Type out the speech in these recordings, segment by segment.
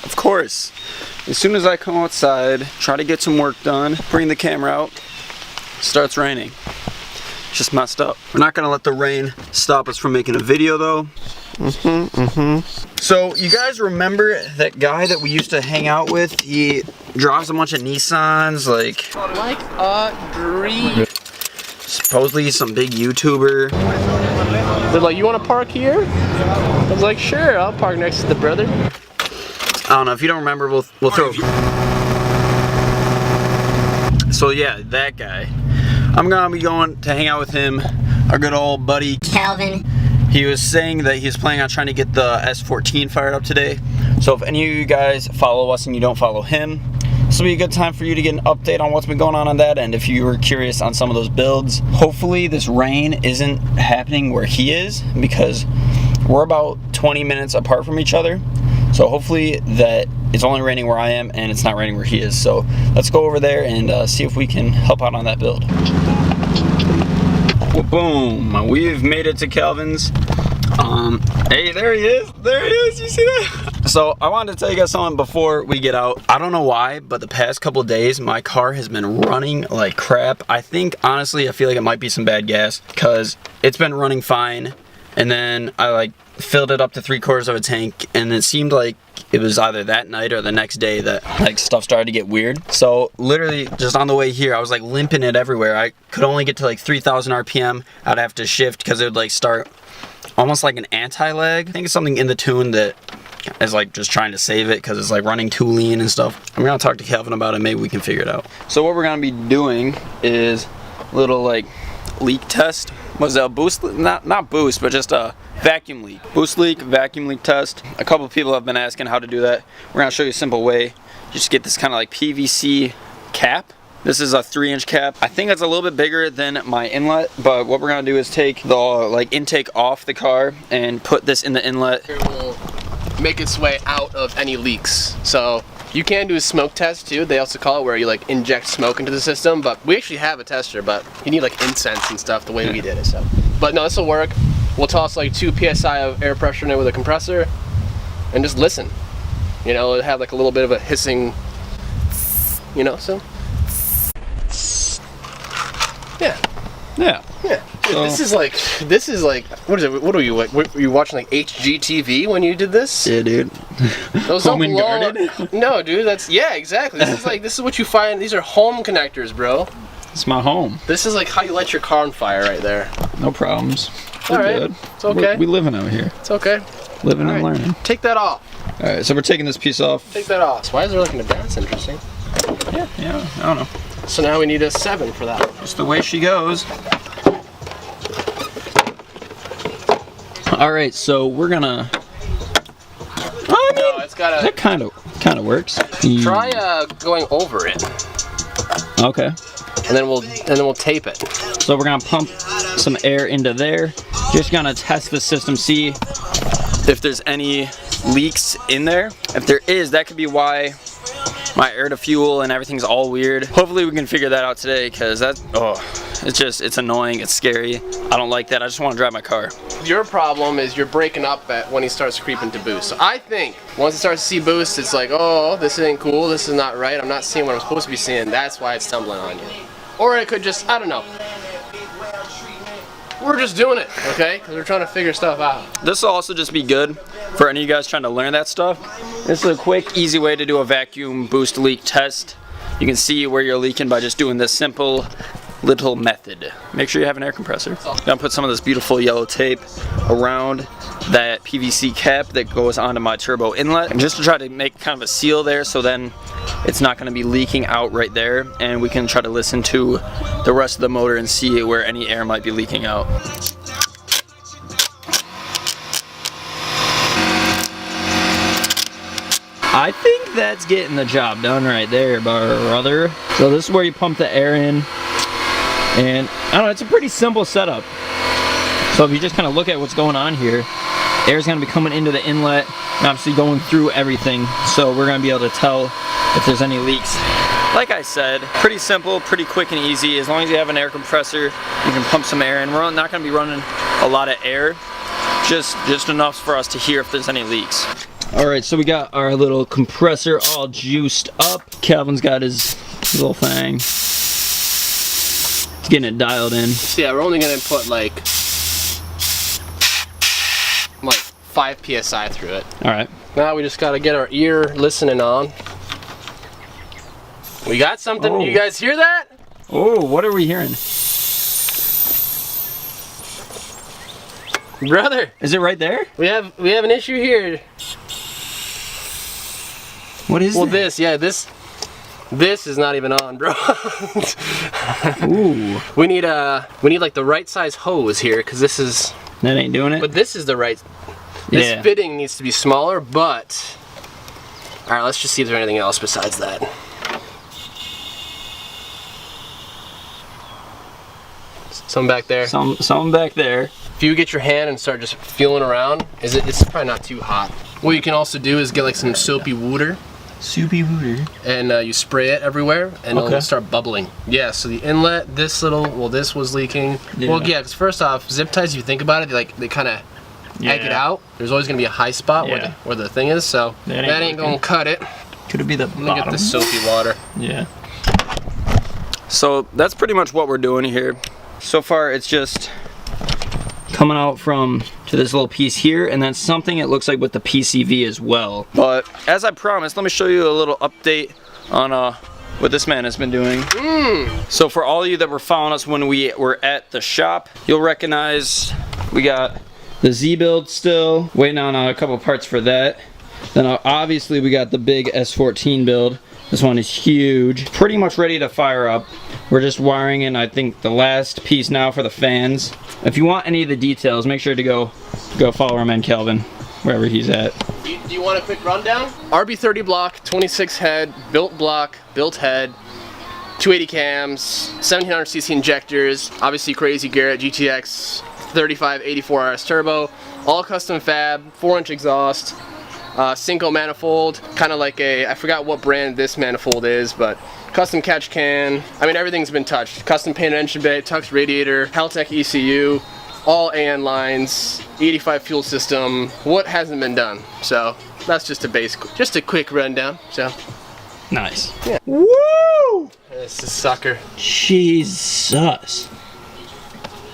Of course, as soon as I come outside, try to get some work done, bring the camera out, starts raining. Just messed up. We're not gonna let the rain stop us from making a video though. So you guys remember that guy that we used to hang out with? He drives a bunch of Nissans, like a dream. Supposedly he's some big YouTuber. They're like, you want to park here? I was like, sure, I'll park next to the brother. I don't know, if you don't remember, we'll throw it. So yeah, that guy. I'm gonna be going to hang out with him, our good old buddy Calvin. He was saying that he's planning on trying to get the S14 fired up today. So if any of you guys follow us and you don't follow him, this will be a good time for you to get an update on what's been going on that end. If you were curious on some of those builds, hopefully this rain isn't happening where he is, because we're about 20 minutes apart from each other. So hopefully that it's only raining where I am and it's not raining where he is. So let's go over there and see if we can help out on that build. Well, boom, we've made it to Calvin's. Hey, there he is. There he is. You see that? So I wanted to tell you guys something before we get out. I don't know why, but the past couple of days my car has been running like crap. I think honestly I feel like it might be some bad gas, because it's been running fine, and then I like filled it up to 3/4 of a tank, and it seemed like it was either that night or the next day that like stuff started to get weird. So literally just on the way here I was like limping it everywhere. I could only get to like 3,000 RPM. I'd have to shift because it would like start almost like an anti-lag. I think it's something in the tune that is like just trying to save it because it's like running too lean and stuff. I'm gonna talk to Calvin about it, maybe we can figure it out. So what we're gonna be doing is a little like leak test. Was a boost, not boost, but just a vacuum leak. Boost leak, vacuum leak test. A couple of people have been asking how to do that. We're gonna show you a simple way. Just get this kind of like PVC cap. This is a 3-inch cap. I think it's a little bit bigger than my inlet, but what we're gonna do is take the like intake off the car and put this in the inlet. It will make its way out of any leaks. So you can do a smoke test too. They also call it where you like inject smoke into the system, but we actually have a tester, but you need like incense and stuff the way we did it. So, but no, this will work. We'll toss like 2 psi of air pressure in it with a compressor and just listen. You know, it'll have like a little bit of a hissing, you know, so. Yeah. Yeah. Yeah. Dude, this is like, what is it? What are you like? Were you watching like HGTV when you did this? Yeah, dude. Those Home and garden? No, dude, this is this is what you find. These are home connectors, bro. It's my home. This is like how you light your car on fire right there. No problems. All right. Good. It's okay. We living out here. It's okay. Living and learning. Take that off. All right, so we're taking this piece off. Take that off. Why is there like an that's interesting? Yeah, I don't know. So now we need a 7 for that. Just the way she goes. All right, so we're gonna. No, it's gotta. That kind of works. Try going over it. Okay. And then we'll tape it. So we're gonna pump some air into there. Just gonna test the system, see if there's any leaks in there. If there is, that could be why my air to fuel and everything's all weird. Hopefully we can figure that out today, because it's annoying, it's scary. I don't like that. I just want to drive my car. Your problem is you're breaking up at when he starts creeping to boost. So I think once it starts to see boost, it's like, oh, this ain't cool, this is not right, I'm not seeing what I'm supposed to be seeing. That's why it's tumbling on you. Or it could just, I don't know. We're just doing it, okay? Because we're trying to figure stuff out. This will also just be good for any of you guys trying to learn that stuff. This is a quick, easy way to do a vacuum boost leak test. You can see where you're leaking by just doing this simple little method. Make sure you have an air compressor. Gonna put some of this beautiful yellow tape around that PVC cap that goes onto my turbo inlet, and just to try to make kind of a seal there, so then it's not going to be leaking out right there, and we can try to listen to the rest of the motor and see where any air might be leaking out. I think that's getting the job done right there, brother. So this is where you pump the air in, and I don't know, it's a pretty simple setup. So if you just kind of look at what's going on here, air's going to be coming into the inlet and obviously going through everything, so we're going to be able to tell if there's any leaks. Like I said, pretty simple, pretty quick and easy. As long as you have an air compressor, you can pump some air in. We're not going to be running a lot of air, just enough for us to hear if there's any leaks. All right, so we got our little compressor all juiced up. Calvin's got his little thing. He's getting it dialed in. So yeah, we're only gonna put like 5 psi through it. All right. Now we just gotta get our ear listening on. We got something. Oh. You guys hear that? Oh, what are we hearing? Brother, Is it right there? we have an issue here. What is Well, that? this is not even on, bro. Ooh, we need like the right size hose here, because this is. that ain't doing it. But this is the right. This Yeah. fitting needs to be smaller, but. All right, let's just see if there's anything else besides that. Some back there. Some back there. If you get your hand and start just feeling around, it's probably not too hot. What you can also do is get like some soapy water. Soupy wooter. And you spray it everywhere, and Okay. it'll start bubbling. Yeah, so the inlet, this was leaking. Yeah. Well, yeah, because first off, zip ties, if you think about it, they kind of egg it out. There's always going to be a high spot Yeah. where the thing is, so That that ain't ain't going to cut it. Could it be the Let me bottom? get this soapy water. Yeah. So that's pretty much what we're doing here. So far, it's just coming out to this little piece here, and then something it looks like with the PCV as well. But as I promised, let me show you a little update on what this man has been doing. So for all of you that were following us when we were at the shop, you'll recognize we got the Z build still, waiting on a couple parts for that. Then obviously we got the big S14 build. This one is huge, pretty much ready to fire up. We're just wiring in, I think, the last piece now for the fans. If you want any of the details, make sure to go follow our man Kelvin, wherever he's at. Do you want a quick rundown? RB30 block, 26 head, built block, built head, 280 cams, 1700cc injectors, obviously crazy Garrett GTX 3584 RS turbo, all custom fab, 4-inch exhaust, Cinco manifold, kind of like I forgot what brand this manifold is, but custom catch can. I mean, everything's been touched. Custom painted engine bay, Tux radiator, Haltech ECU, all AN lines, 85 fuel system. What hasn't been done? So that's just a quick rundown. So Nice. Yeah. Woo! this is sucker. Jesus.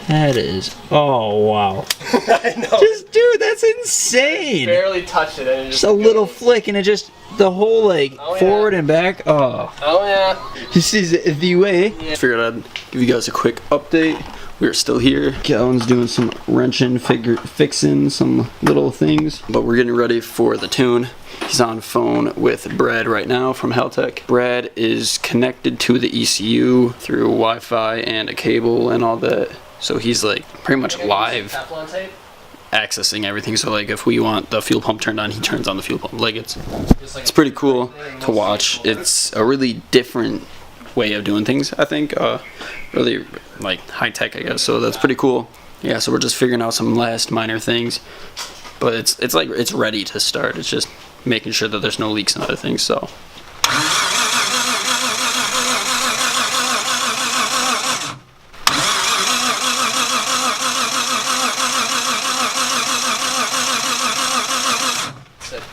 That is, oh wow. I know. Just, dude, that's insane. Barely touched it, and it Just a little flick and it just, the whole like Oh, yeah. forward and back, oh. Oh yeah. This is the way. Figured I'd give you guys a quick update. We're still here. Calvin's doing some wrenching, fixing some little things. But we're getting ready for the tune. He's on phone with Brad right now from Haltech. Brad is connected to the ECU through Wi-Fi and a cable and all that. So he's like pretty much live accessing everything. So like if we want the fuel pump turned on, he turns on the fuel pump. Like it's pretty cool to watch. It's a really different way of doing things, I think. Really like high tech, I guess. So that's pretty cool. Yeah, so we're just figuring out some last minor things. But it's like it's ready to start. It's just making sure that there's no leaks and other things. So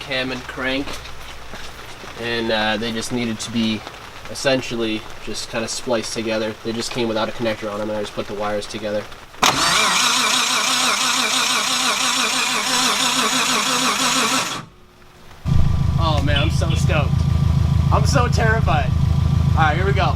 cam and crank, and they just needed to be essentially just kind of spliced together. They just came without a connector on them, and I just put the wires together. Oh man, I'm so stoked. I'm so terrified. Alright, here we go.